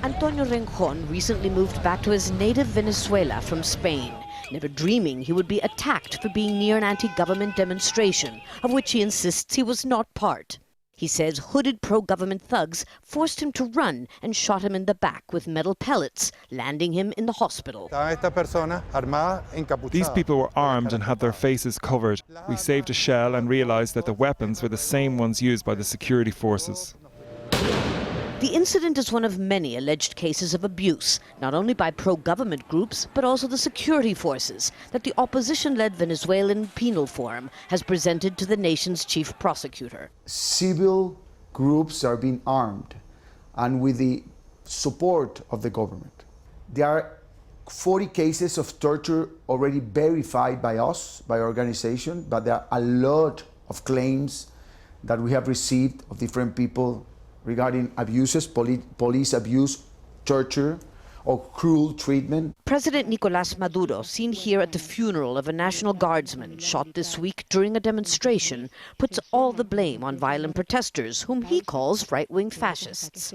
Antonio RENJON recently moved back to his native Venezuela from Spain, never dreaming he would be attacked for being near an anti-government demonstration, of which he insists he was not part. He says hooded pro-government thugs forced him to run and shot him in the back with metal pellets, landing him in the hospital. These people were armed and had their faces covered. We saved a shell and realized that the weapons were the same ones used by the security forces. The incident is one of many alleged cases of abuse, not only by pro-government groups, but also the security forces that the opposition-led Venezuelan Penal Forum has presented to the nation's chief prosecutor. Civil groups are being armed, and with the support of the government. There are 40 cases of torture already verified by us, by our organization, but there are a lot of claims that we have received of different people regarding abuses, police abuse, torture, or cruel treatment. President Nicolás Maduro, seen here at the funeral of a National Guardsman shot this week during a demonstration, puts all the blame on violent protesters, whom he calls right-wing fascists.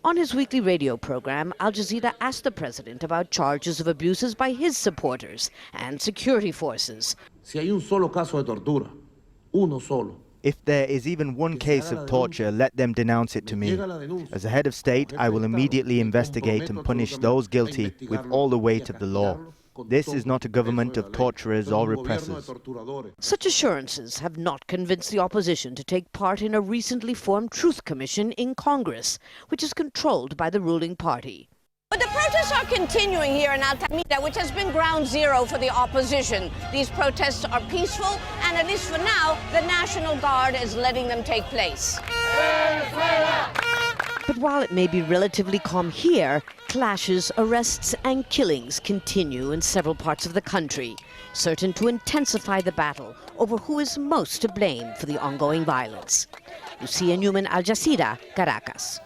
On his weekly radio program, Al Jazeera asked the president about charges of abuses by his supporters and security forces. Si hay un solo caso de tortura, uno solo. If there is even one case of torture, let them denounce it to me. As a head of state, I will immediately investigate and punish those guilty with all the weight of the law. This is not a government of torturers or repressors. Such assurances have not convinced the opposition to take part in a recently formed truth commission in Congress, which is controlled by the ruling party. But the protests are continuing here in Altamira, which has been ground zero for the opposition. These protests are peaceful, and at least for now, the National Guard is letting them take place. But while it may be relatively calm here, clashes, arrests and killings continue in several parts of the country, certain to intensify the battle over who is most to blame for the ongoing violence. Lucia, Newman, Al Jazeera, Caracas.